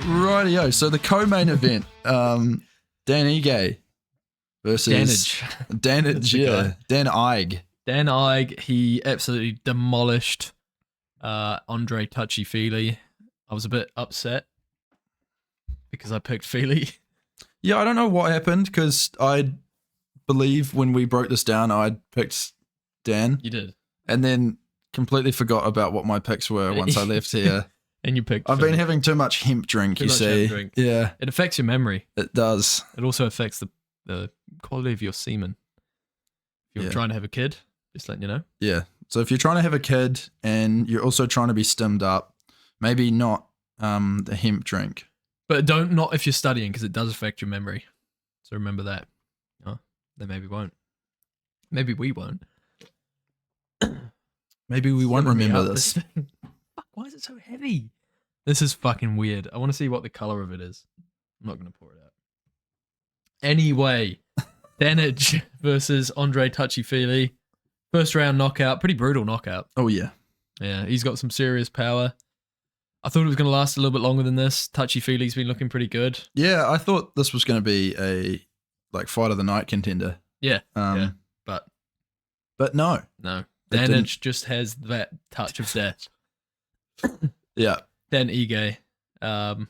Rightio. So the co-main event, Dan Ige versus Danage. yeah, Dan Ige. Dan Ige, he absolutely demolished Andre Touchy-Feely. I was a bit upset because I picked Feely. Yeah, I don't know what happened because I believe when we broke this down, I picked Dan. You did. And then completely forgot about what my picks were once I left here. And you picked I've Feely. been having too much hemp drink, you see. Hemp drink. Yeah. It affects your memory. It does. It also affects the quality of your semen. If you're trying to have a kid, just letting you know. Yeah. So if you're trying to have a kid and you're also trying to be stimmed up, maybe not the hemp drink. But not if you're studying, because it does affect your memory. So remember that. Oh, they maybe won't. Maybe we won't. Maybe we won't remember this. Fuck, why is it so heavy? This is fucking weird. I want to see what the color of it is. I'm not going to pour it out. Anyway, Danage versus Andre Touchy-Feely. First round knockout. Pretty brutal knockout. Oh, yeah. Yeah, he's got some serious power. I thought it was going to last a little bit longer than this. Touchy-Feely's been looking pretty good. Yeah, I thought this was going to be a fight of the night contender. Yeah, But no. No. Danage just has that touch of death. Yeah. Dan Ige. Dan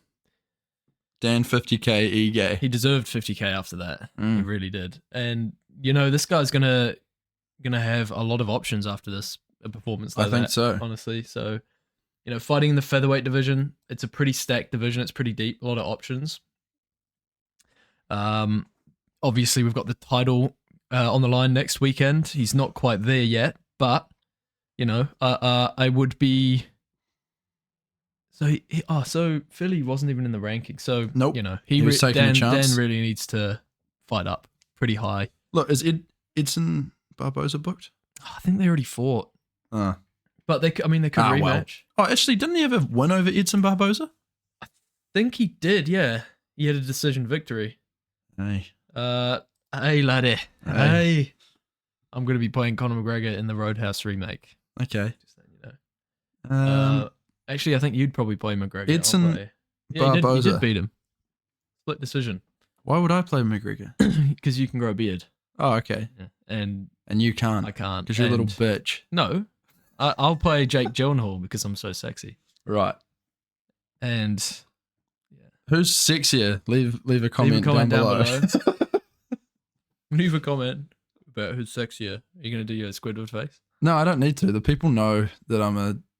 50k Ige. He deserved 50k after that. He really did. And you know, this guy's gonna have a lot of options after this performance like that. I think so. Honestly. So, you know, fighting in the featherweight division, it's a pretty stacked division. It's pretty deep, a lot of options. Obviously we've got the title on the line next weekend. He's not quite there yet, but you know, I would be. So Philly wasn't even in the ranking. So nope. You know, he was taking a chance. Dan really needs to fight up pretty high. Look, is Edson Barboza booked? I think they already fought. But they could rematch. Well. Oh, actually, didn't he have a win over Edson Barboza? I think he did. Yeah, he had a decision victory. Hey, hey, laddie. Hey. I'm gonna be playing Conor McGregor in the Roadhouse remake. Okay. Just letting you know. Actually, I think you'd probably play McGregor. Edson Barboza. You did beat him. Split decision. Why would I play McGregor? Because you can grow a beard. Oh, okay. Yeah. And you can't. I can't. Because you're a little bitch. No. I'll play Jake Gyllenhaal because I'm so sexy. Right. And yeah. Who's sexier? Leave a comment, down below. Leave a comment about who's sexier. Are you going to do your Squidward face? No, I don't need to. The people know that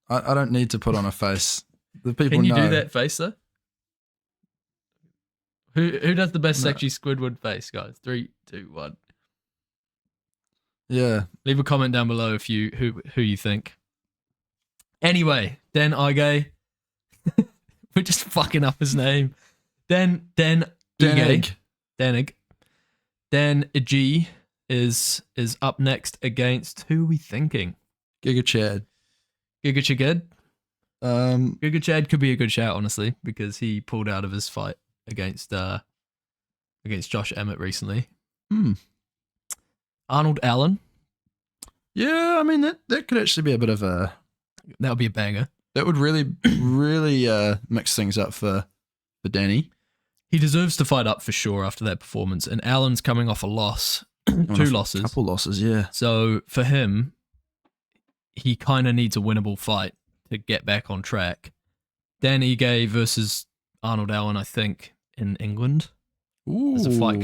I don't need to put on a face. The people know. Can you do that face though? Who does the best sexy Squidward face, guys? 3, 2, 1. Yeah. Leave a comment down below if you who you think. Anyway, Dan Ige. We're just fucking up his name. Dan Ige. Dan Ige is up next against who are we thinking? Giga Chad. Giga Chad? Giga Chad could be a good shout, honestly, because he pulled out of his fight against Josh Emmett recently. Arnold Allen. Yeah, I mean that could actually be a bit of a. That would be a banger. That would really mix things up for Danny. He deserves to fight up for sure after that performance, and Allen's coming off a loss, 2 losses, couple losses, yeah. So for him, he kind of needs a winnable fight to get back on track. Dan Ige versus Arnold Allen, I think, in England. Ooh. There's a fight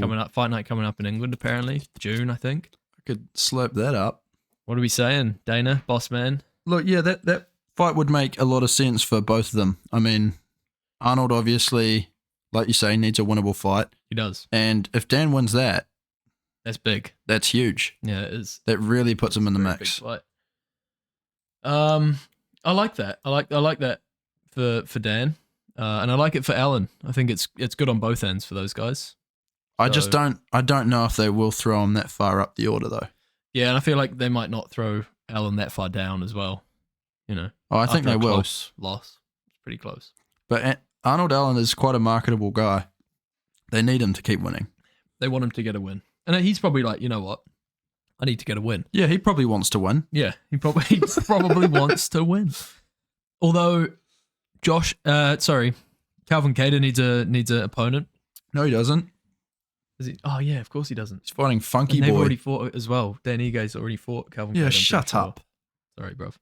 night coming up in England, apparently. June, I think. I could slurp that up. What are we saying, Dana, boss man? Look, yeah, that fight would make a lot of sense for both of them. I mean, Arnold obviously, like you say, needs a winnable fight. He does. And if Dan wins that, that's big. That's huge. Yeah, it is. That really puts him in the mix. Big fight. I like that. I like that for Dan. And I like it for Allen. I think it's good on both ends for those guys. I don't know if they will throw him that far up the order though. Yeah, and I feel like they might not throw Allen that far down as well. You know. Oh, I think they will. Close loss. It's pretty close. But Arnold Allen is quite a marketable guy. They need him to keep winning. They want him to get a win. And he's probably like, you know what? I need to get a win. Yeah, he probably wants to win. Yeah, he probably wants to win. Although Calvin Kattar needs an opponent. No, he doesn't. Is he? Oh yeah, of course he doesn't. He's fighting Funky and Boy. They've already fought as well. Dan Ige's already fought Calvin Kattar. Yeah, shut up. Sorry, bruv.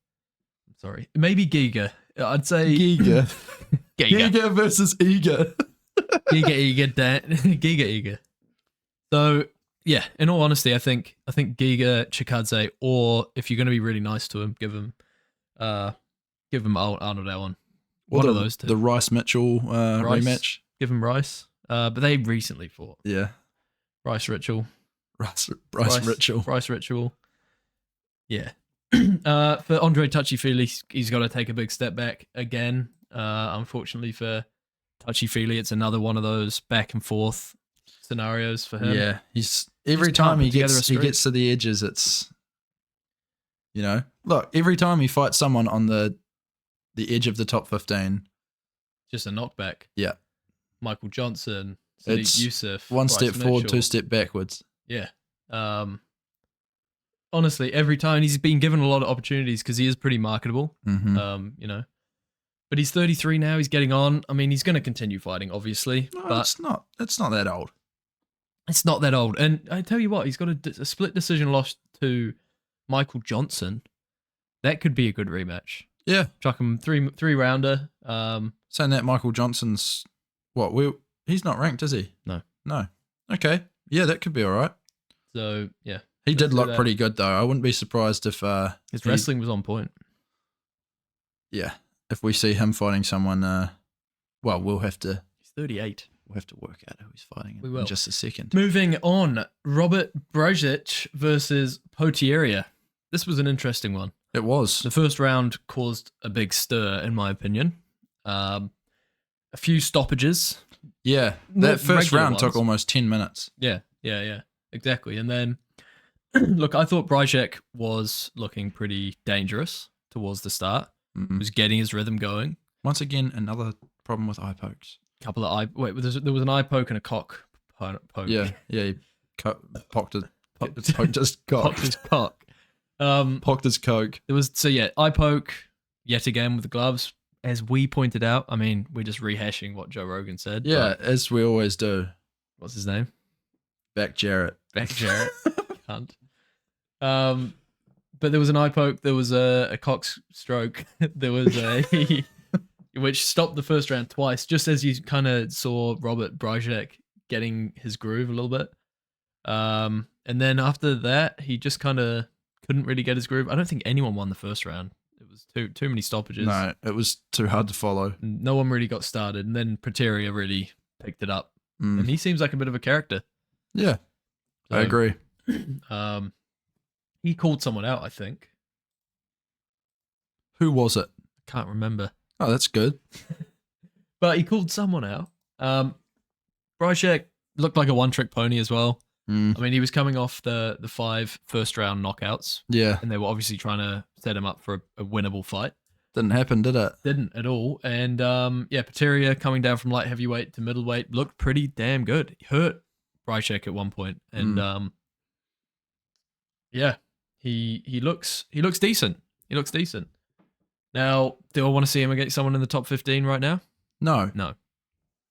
I'm sorry. Maybe Giga. I'd say Giga. Giga. Giga versus Iga. Giga. So yeah, in all honesty, I think Giga Chikadze, or if you're going to be really nice to him, give him Arnold Allen. One of those two. The Rice Mitchell rematch. Give him Rice. But they recently fought. Yeah. Rice Ritual. Rice Ritual. Yeah. For Andre Touchy-Feely, he's got to take a big step back again. Unfortunately for Touchy-Feely, it's another one of those back and forth scenarios for him. Yeah, every time he gets to the edges, it's, look, every time he fights someone on the edge of the top 15, just a knockback. Yeah. Michael Johnson, Sadiq Youssef, one step forward, 2 step backwards. Yeah. Honestly, every time he's been given a lot of opportunities because he is pretty marketable. Mm-hmm. But he's 33 now. He's getting on. I mean, he's going to continue fighting, obviously. No, but it's not that old. It's not that old. And I tell you what, he's got a split decision loss to Michael Johnson. That could be a good rematch. Yeah. Chuck him three rounder. Saying that Michael Johnson's he's not ranked, is he? No. Okay. Yeah, that could be all right. So yeah. He did look pretty good though. I wouldn't be surprised if his wrestling was on point. Yeah. If we see him fighting someone, we'll have to. He's 38. We'll have to work out who he's fighting in just a second. Moving on, Robert Brajec versus Potieria. This was an interesting one. It was. The first round caused a big stir, in my opinion. A few stoppages. Yeah, that first round took almost 10 minutes. Yeah, exactly. And then, look, I thought Brajec was looking pretty dangerous towards the start. Mm-hmm. He was getting his rhythm going. Once again, another problem with eye pokes. There was an eye poke and a cock poke. Yeah, he poked his cock. Pocked his cock. Pocked his coke. There was eye poke yet again with the gloves. As we pointed out, I mean, we're just rehashing what Joe Rogan said. Yeah, as we always do. What's his name? Back Jarrett. Cunt. But there was an eye poke. There was a cock stroke. There was which stopped the first round twice, just as you kind of saw Robert Brajec getting his groove a little bit. And then after that, he just kind of couldn't really get his groove. I don't think anyone won the first round. It was too many stoppages. No, it was too hard to follow. No one really got started, and then Potieria really picked it up. And he seems like a bit of a character. Yeah, so, I agree. He called someone out, I think. Who was it? I can't remember. Oh, that's good. But he called someone out. Brajec looked like a one-trick pony as well. I mean, he was coming off the 5 first-round knockouts. Yeah. And they were obviously trying to set him up for a winnable fight. Didn't happen, did it? Didn't at all. And, Potieria coming down from light heavyweight to middleweight looked pretty damn good. He hurt Brajec at one point. And, he looks decent. He looks decent. Now, do I want to see him against someone in the top 15 right now? No. No,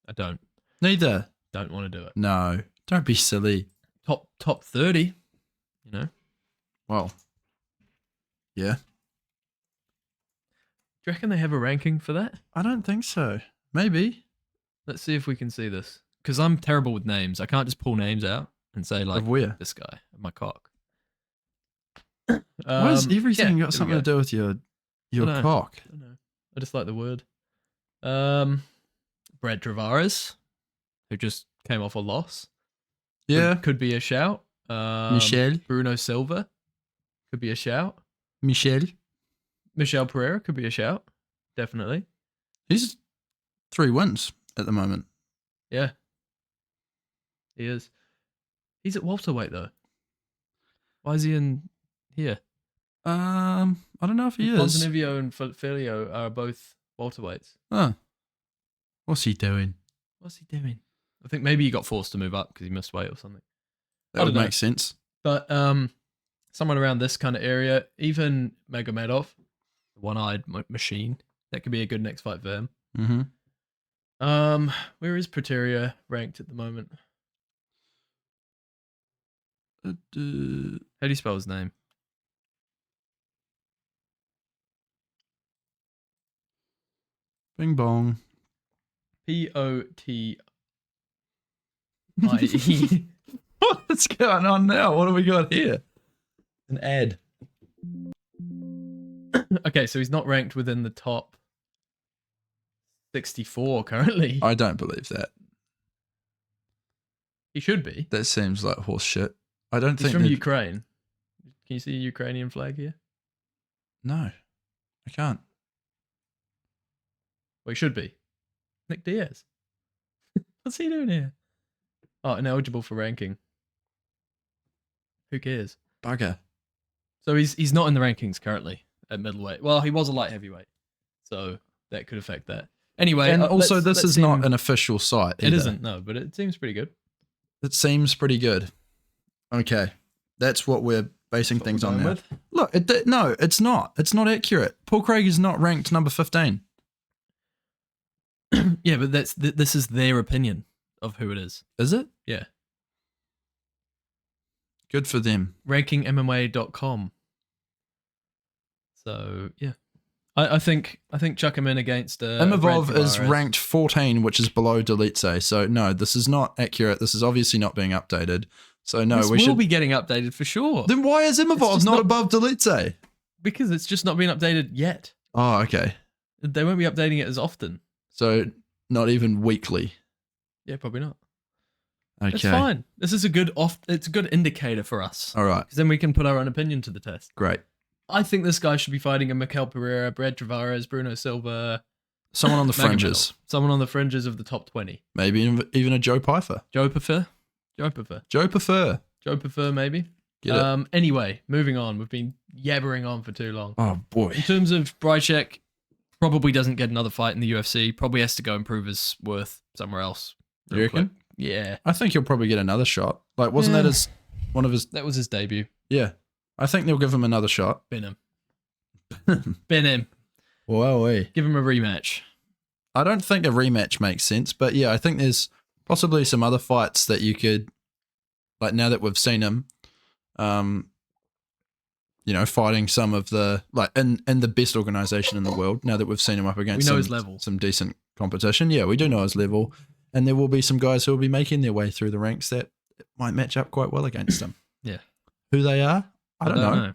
I don't. Neither. Don't want to do it. No. Don't be silly. Top 30, Well, yeah. Do you reckon they have a ranking for that? I don't think so. Maybe. Let's see if we can see this. Because I'm terrible with names. I can't just pull names out and say, like, this guy, my cock. Why has everything got something to do with your cock? I don't know. I just like the word. Brad Travares, who just came off a loss. Yeah. Could be a shout. Michelle. Bruno Silva could be a shout. Michelle Pereira could be a shout. Definitely. He's 3 wins at the moment. Yeah. He is. He's at welterweight though. Why is he in here? I don't know if he is. Ponzinibbio and Filio are both welterweights. Huh. What's he doing? I think maybe he got forced to move up because he missed weight or something. That would make sense. But someone around this kind of area, even Magomedov, the one-eyed machine, that could be a good next fight for him. Mm-hmm. Where is Prateria ranked at the moment? How do you spell his name? Bing bong. P-O-T-I-E. What's going on now? What have we got here? An ad. Okay, so he's not ranked within the top 64 currently. I don't believe that. He should be. That seems like horse shit. I don't think he's from Ukraine. Can you see a Ukrainian flag here? No, I can't. Well, he should be. Nick Diaz. What's he doing here? Oh, ineligible for ranking. Who cares? Bugger. So he's not in the rankings currently at middleweight. Well, he was a light heavyweight, so that could affect that. Anyway, and also this is not an official site either. It isn't, no, but it seems pretty good. It seems pretty good. Okay, that's what we're basing things on now. Look, no, it's not. It's not accurate. Paul Craig is not ranked number 15. Yeah, but this is their opinion of who it is. Is it? Yeah. Good for them. RankingMMA.com. So yeah, I think chuck him in against. Imavov is ranked 14, which is below Delice. So no, this is not accurate. This is obviously not being updated. So no, we should be getting updated for sure. Then why is Imavov not above Delice? Because it's just not been updated yet. Oh, okay. They won't be updating it as often. So not even weekly. Yeah, probably not. Okay. It's fine. This is it's a good indicator for us. All right. Because then we can put our own opinion to the test. Great. I think this guy should be fighting a Mikel Pereira, Brad Tavares, Bruno Silva. Someone on the fringes. Someone on the fringes of the top 20. Maybe even a Joe Pyfer. Joe Pyfer, maybe. Get it. Anyway, moving on. We've been yabbering on for too long. Oh, boy. In terms of Brycek, probably doesn't get another fight in the UFC. Probably has to go and prove his worth somewhere else. You reckon? Quick. Yeah. I think he'll probably get another shot. Like, wasn't that one of his... That was his debut. Yeah. I think they'll give him another shot. Bin him. Wow. Give him a rematch. I don't think a rematch makes sense, but yeah, I think there's possibly some other fights that you could, like now that we've seen him, fighting some of the, like in the best organization in the world, now that we've seen him up against his level. Some decent competition. Yeah, we do know his level. And there will be some guys who will be making their way through the ranks that might match up quite well against him. Yeah. Who they are? I don't know.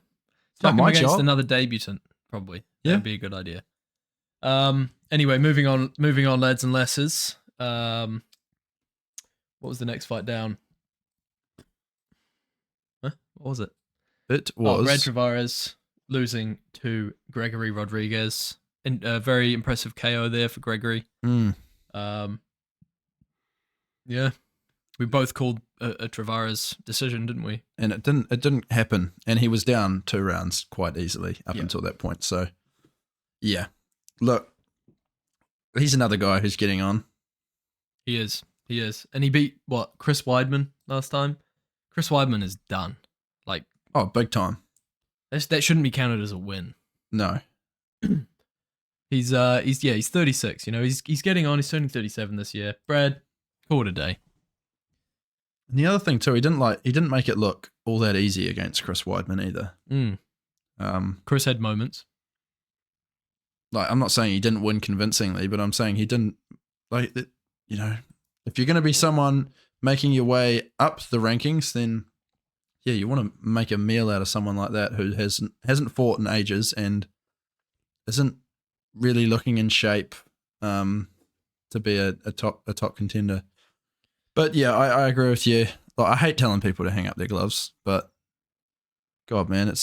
It's not my job. Another debutant, probably. Yeah. That'd be a good idea. Anyway, moving on, lads and lasses. What was the next fight down? Huh? What was it? It was Brad Tavares losing to Gregory Rodriguez. A very impressive KO there for Gregory. Yeah. We both called a Tavares decision, didn't we? And it didn't happen. And he was down 2 rounds quite easily up until that point. So, yeah. Look, he's another guy who's getting on. He is. And he beat, Chris Weidman last time? Chris Weidman is done. Oh, big time. That shouldn't be counted as a win. No. He's 36. He's getting on. He's turning 37 this year. Brad, call it a day. And the other thing too, he didn't make it look all that easy against Chris Weidman either. Chris had moments. Like, I'm not saying he didn't win convincingly, but I'm saying he didn't, if you're going to be someone making your way up the rankings, then yeah, you want to make a meal out of someone like that who hasn't fought in ages and isn't really looking in shape to be a top contender. But yeah, I agree with you. Like, I hate telling people to hang up their gloves, but God, man,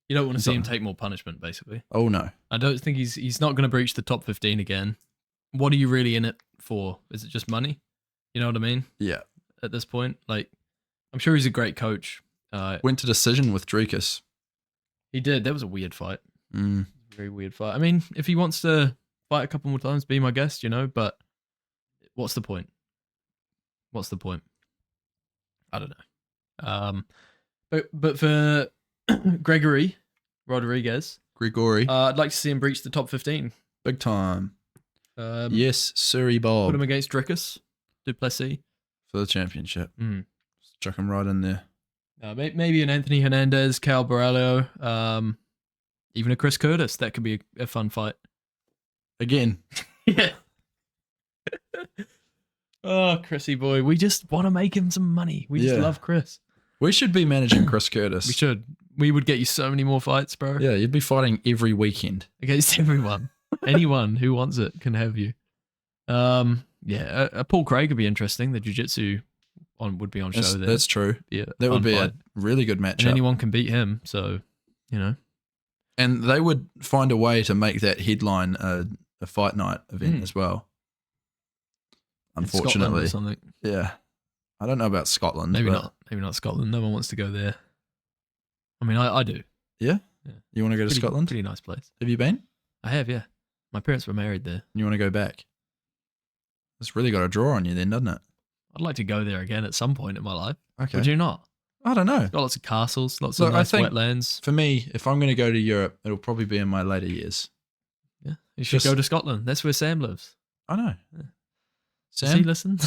you don't want to see him take more punishment, basically. Oh no, I don't think he's not going to breach the top 15 again. What are you really in it for? Is it just money? You know what I mean? Yeah. At this point, I'm sure he's a great coach. Went to decision with Drukas. He did. That was a weird fight. Very weird fight. I mean, if he wants to fight a couple more times, be my guest, but what's the point? I don't know. But for Gregory Rodriguez, Grigori, I'd like to see him breach the top 15. big time. Yes, Surrey Bob. Put him against Drickus Duplessis for the championship. Chuck him right in there. Maybe an Anthony Hernandez, Cal Borrello, even a Chris Curtis. That could be a fun fight. Again. Yeah. Oh, Chrissy boy. We just want to make him some money. We just love Chris. We should be managing Chris Curtis. We should. We would get you so many more fights, bro. Yeah, you'd be fighting every weekend. Against everyone. Anyone who wants it can have you. Paul Craig would be interesting. The jiu-jitsu would be on show there. That's true. Yeah, that would be a really good matchup. And anyone can beat him, so, you know. And they would find a way to make that headline a fight night event as well. Unfortunately. Or something. Yeah. I don't know about Scotland. Maybe not Scotland. No one wants to go there. I mean, I do. Yeah? You want to go to Scotland? Pretty nice place. Have you been? I have, yeah. My parents were married there. You want to go back? It's really got a draw on you then, doesn't it? I'd like to go there again at some point in my life. Okay. Would you not? I don't know. It's got lots of castles, lots of nice wetlands. For me, if I'm going to go to Europe, it'll probably be in my later years. Yeah. You should go to Scotland. That's where Sam lives. I know. Yeah. Sam? Does he listen?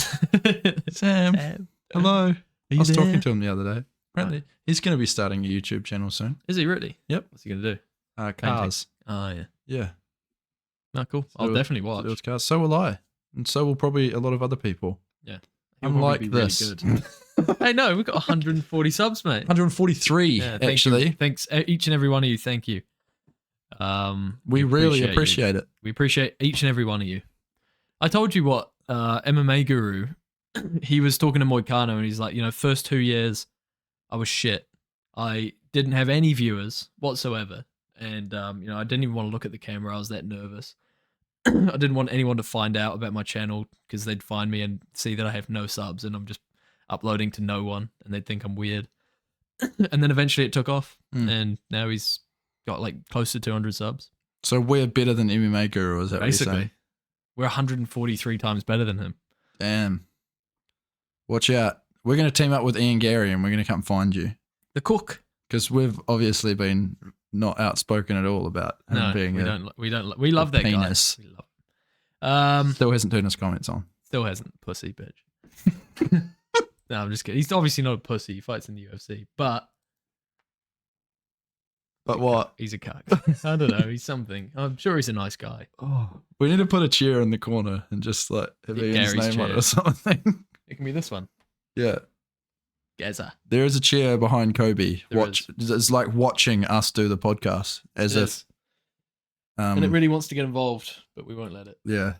Sam. Hello. I was there? talking to him the other day. Apparently, he's going to be starting a YouTube channel soon. Is he really? Yep. What's he going to do? Cars. Oh, yeah. Yeah. No, cool. I'll definitely watch. Cars. So will I. And so will probably a lot of other people. Yeah. I'm like this. Really good. Hey, no, we've got 140 subs, mate. 143, actually. Thanks, each and every one of you. Thank you. We really appreciate it. We appreciate each and every one of you. I told you what, MMA Guru, he was talking to Moicano and he's like, first 2 years, I was shit. I didn't have any viewers whatsoever. And, I didn't even want to look at the camera. I was that nervous. I didn't want anyone to find out about my channel because they'd find me and see that I have no subs and I'm just uploading to no one and they'd think I'm weird. And then eventually it took off and now he's got like close to 200 subs. So we're better than MMA Guru, is that basically what you're saying? We're 143 times better than him. Damn. Watch out. We're going to team up with Ian Gary and we're going to come find you. The cook. Because we've obviously been not outspoken at all about him being we love that penis. Guy. We love him. Still hasn't turned his comments on. Still hasn't. Pussy bitch. No, I'm just kidding. He's obviously not a pussy. He fights in the UFC. But what? He's a cuck. I don't know. He's something. I'm sure he's a nice guy. Oh, we need to put a chair in the corner and just like have Ian's name on it or something. It can be this one. Yeah. Gaza. There is a chair behind Kobe. It's like watching us do the podcast as if. And it really wants to get involved, but we won't let it. Yeah.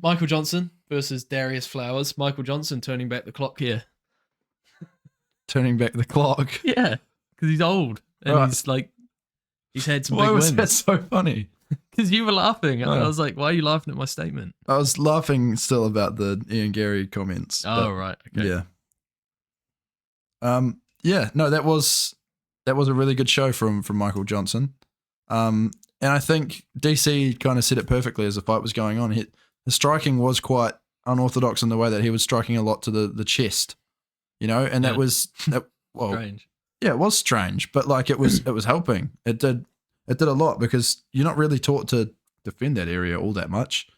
Michael Johnson versus Darius Flowers. Michael Johnson turning back the clock here. Turning back the clock? Yeah, because he's old. And he's had some big wins. Why was that so funny? Because you were laughing. I was like, why are you laughing at my statement? I was laughing still about the Ian Gary comments. Oh, right. Okay. Yeah. That was a really good show from Michael Johnson. And I think DC kind of said it perfectly as the fight was going on. The striking was quite unorthodox in the way that he was striking a lot to the chest, and that was strange. Yeah, it was strange, but like it was helping. It did a lot because you're not really taught to defend that area all that much.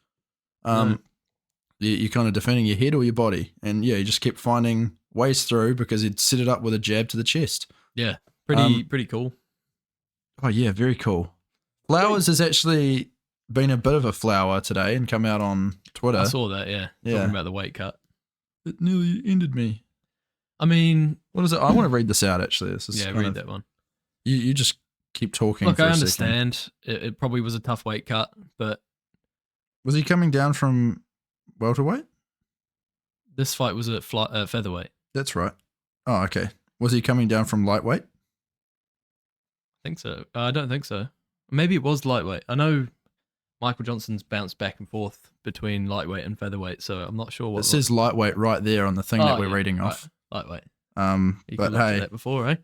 You're kind of defending your head or your body, and you just kept finding ways through because he'd set it up with a jab to the chest. Yeah, pretty cool. Oh yeah, very cool. Flowers has actually been a bit of a flower today and come out on Twitter. I saw that, yeah. Talking about the weight cut. It nearly ended me. I mean... What is it? I want to read this out, actually. This is read that one. You just keep talking. Look, I understand. It probably was a tough weight cut, but... Was he coming down from welterweight? This fight was at featherweight. That's right. Oh, okay. Was he coming down from lightweight? I think so. I don't think so. Maybe it was lightweight. I know Michael Johnson's bounced back and forth between lightweight and featherweight, so I'm not sure what it says. Lightweight right there on the thing that we're reading off. Lightweight. You could have looked at that before, eh?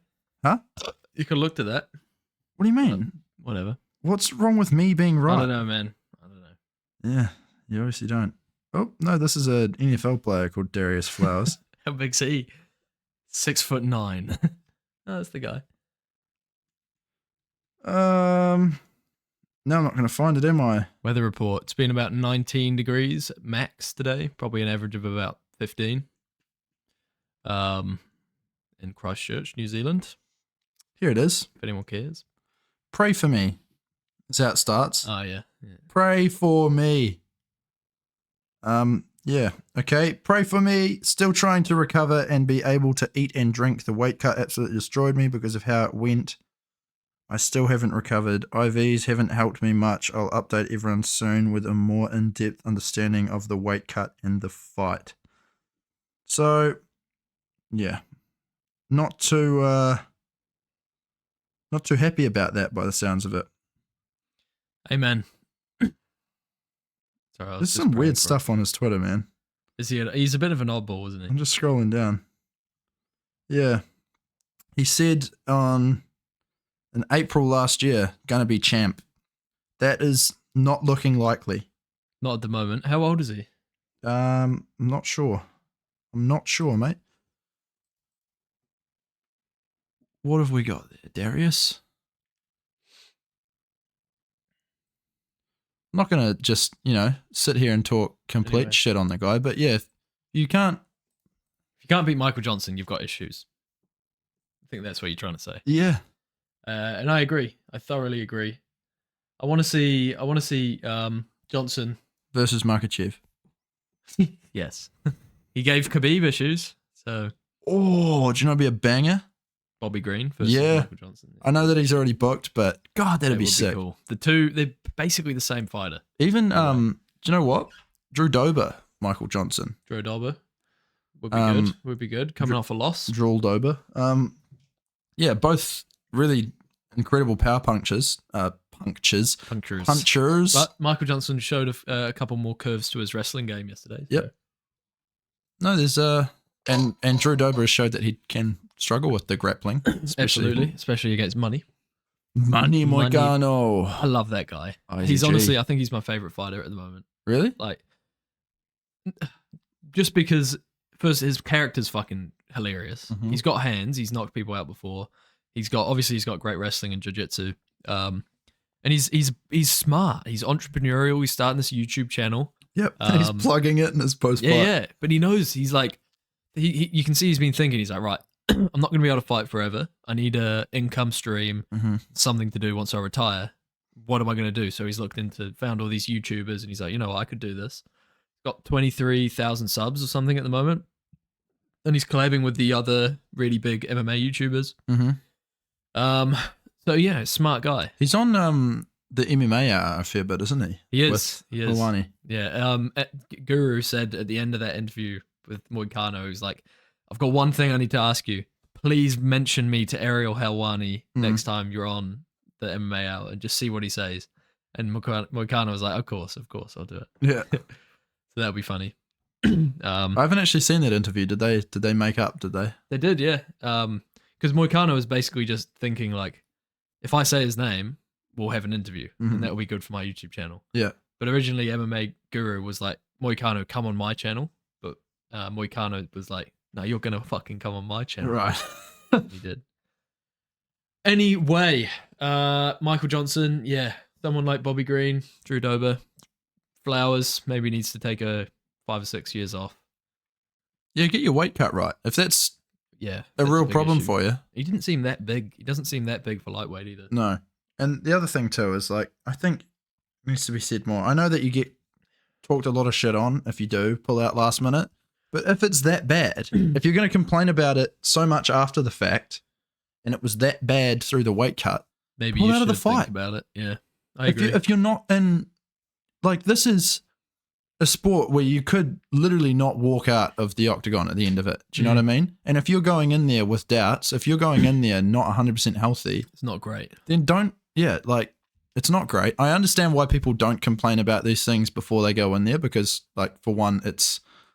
Huh? You could have looked at that. What do you mean? Whatever. What's wrong with me being right? I don't know, man. I don't know. Yeah, you obviously don't. Oh no, this is an NFL player called Darius Flowers. How big's he? 6'9". Oh, that's the guy. No, I'm not going to find it, am I? Weather report. It's been about 19 degrees max today, probably an average of about 15. In Christchurch, New Zealand. Here it is. If anyone cares. Pray for me. That's how it starts. Oh, yeah. Pray for me. Yeah. Okay. Pray for me. Still trying to recover and be able to eat and drink. The weight cut absolutely destroyed me because of how it went. I still haven't recovered. IVs haven't helped me much. I'll update everyone soon with a more in-depth understanding of the weight cut and the fight. So, yeah. Not too happy about that by the sounds of it. Amen. Sorry, there's some weird stuff on his Twitter, man. Is he? He's a bit of an oddball, isn't he? I'm just scrolling down. Yeah. He said in April last year, gonna be champ. That is not looking likely. Not at the moment. How old is he? I'm not sure. Mate. What have we got there, Darius? I'm not going to just, sit here and talk complete shit on the guy, but yeah, if you can't beat Michael Johnson, you've got issues. I think that's what you're trying to say. Yeah. And I agree. I thoroughly agree. I want to see Johnson versus Makachev. Yes. He gave Khabib issues, so. Oh, do you know it'd be a banger? Bobby Green versus Michael Johnson. I know that he's already booked, but God, that'd be sick. Cool. The two, they're basically the same fighter. Even, do you know what? Drew Dober, Michael Johnson. Drew Dober would be good. Would be good. Coming off a loss. Drew Dober. Yeah, both really incredible power punchers. Punctures. But Michael Johnson showed a couple more curves to his wrestling game yesterday. So. Yep. No, there's and Drew Dober has showed that he can struggle with the grappling. Absolutely, especially against Money Moicano. I love that guy. He's honestly, I think he's my favorite fighter at the moment. Really? Like, just because first his character's fucking hilarious. Mm-hmm. He's got hands. He's knocked people out before. He's got great wrestling and jiu-jitsu. And he's smart. He's entrepreneurial. He's starting this YouTube channel. Yep. He's plugging it in his post-fight. Yeah. But he knows, he's like, you can see he's been thinking, he's like, right, I'm not going to be able to fight forever. I need a income stream, something to do once I retire. What am I going to do? So he's found all these YouTubers and he's like, I could do this. Got 23,000 subs or something at the moment. And he's collabing with the other really big MMA YouTubers. Mm-hmm. So yeah, smart guy. He's on the MMA a fair bit, isn't he? He is. Helwani. Yeah. Guru said at the end of that interview with Moicano, he's like, I've got one thing I need to ask you. Please mention me to Ariel Helwani next time you're on the MMA Hour and just see what he says. And Moicano was like, of course, I'll do it. Yeah. So that'll be funny. I haven't actually seen that interview. Did they make up? Did they? They did, yeah. Because Moicano was basically just thinking like, if I say his name, we'll have an interview, and that will be good for my YouTube channel. Yeah. But originally, MMA Guru was like, Moicano, come on my channel. But Moicano was like, no, you're gonna fucking come on my channel. Right. He did. Anyway, Michael Johnson, yeah, someone like Bobby Green, Drew Dober, Flowers maybe needs to take 5 or 6 years off. Yeah, get your weight cut right. If that's a real problem for you. He didn't seem that big. He doesn't seem that big for lightweight either. No. And the other thing too is like, I think it needs to be said more. I know that you get talked a lot of shit on if you do pull out last minute, but if it's that bad, if you're going to complain about it so much after the fact, and it was that bad through the weight cut, maybe you should think about it. Yeah, I agree. If you're not in, like, this is a sport where you could literally not walk out of the octagon at the end of it. Do you know what I mean? And if you're going in there with doubts, if you're going in there not 100% healthy, it's not great. Then it's not great. I understand why people don't complain about these things before they go in there because, like, for one,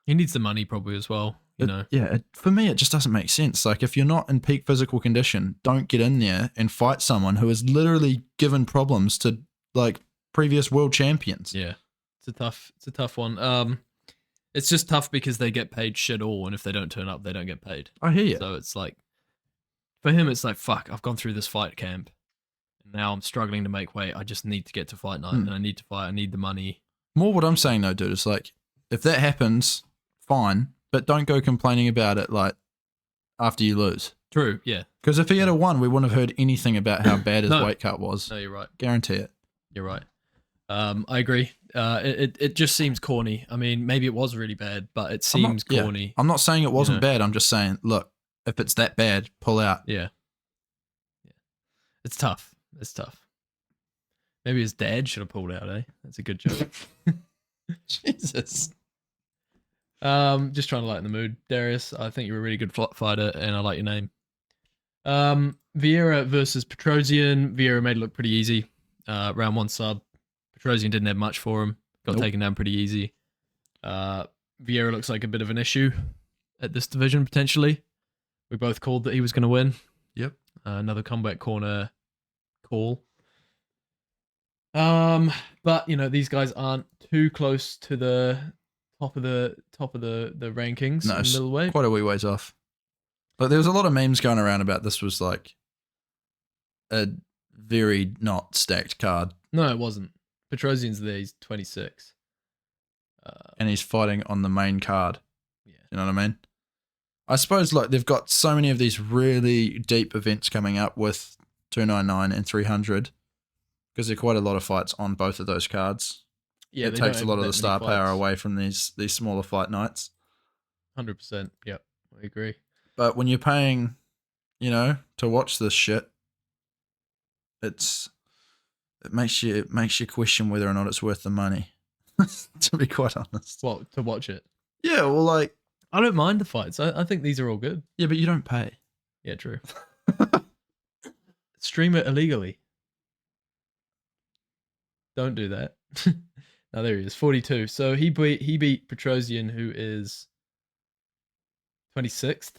he needs the money probably as well. For me, it just doesn't make sense. Like, if you're not in peak physical condition, don't get in there and fight someone who has literally given problems to, like, previous world champions. Yeah. It's a tough one. It's just tough because they get paid shit all, and if they don't turn up, they don't get paid. I hear you. So it's like, for him, it's like, fuck, I've gone through this fight camp, Now I'm struggling to make weight. I just need to get to fight night, and I need to fight. I need the money. More what I'm saying though, dude, is like, if that happens, fine, but don't go complaining about it like after you lose. True, yeah. Because if he had won, we wouldn't have heard anything about how bad his weight cut was. No, you're right. Guarantee it. You're right. I agree. It just seems corny. I mean, maybe it was really bad, but it seems corny. Yeah. I'm not saying it wasn't bad. I'm just saying, look, if it's that bad, pull out. Yeah. It's tough. It's tough. Maybe his dad should have pulled out, eh? That's a good joke. Jesus. Just trying to lighten the mood. Darius, I think you're a really good fighter, and I like your name. Vieira versus Petrosian. Vieira made it look pretty easy. Round 1 sub. Petrosian didn't have much for him. Got taken down pretty easy. Vieira looks like a bit of an issue at this division, potentially. We both called that he was going to win. Yep. Another combat corner call. But you know, these guys aren't too close to the top of the rankings in middleweight. Quite a wee ways off. But there was a lot of memes going around about this was like a very not stacked card. No, it wasn't. Petrosian's there. He's 26. And he's fighting on the main card. Yeah. You know what I mean? I suppose like they've got so many of these really deep events coming up with 299 and 300 because there are quite a lot of fights on both of those cards. Yeah, it takes a lot of the star power away from these smaller fight nights. 100%. Yep, I agree. But when you're paying, you know, to watch this shit, it makes you question whether or not it's worth the money. To be quite honest. Well, to watch it. Yeah, well, like I don't mind the fights. I think these are all good. Yeah, but you don't pay. Yeah, true. Stream it illegally. Don't do that. Now there he is, 42. So he beat Petrosian, who is 26th.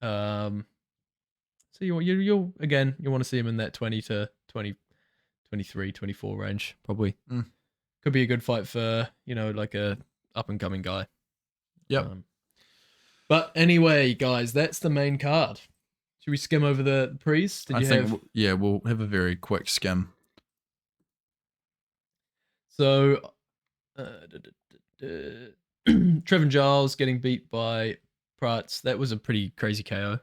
So you again, you want to see him in that 20 to 20, 23, 24 range, probably. Could be a good fight for, you know, like a up and coming guy. Yep. But anyway, guys, that's the main card. Should we skim over the pre's? We'll have a very quick skim. So, Trevin Giles getting beat by Prats. That was a pretty crazy KO.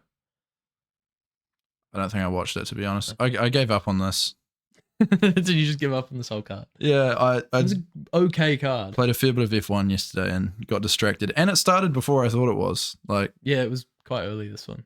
I don't think I watched it, to be honest. I gave up on this. Did you just give up on this whole card? Yeah, it was an okay card. Played a fair bit of F1 yesterday and got distracted. And it started before I thought it was. Like, yeah, it was quite early, this one.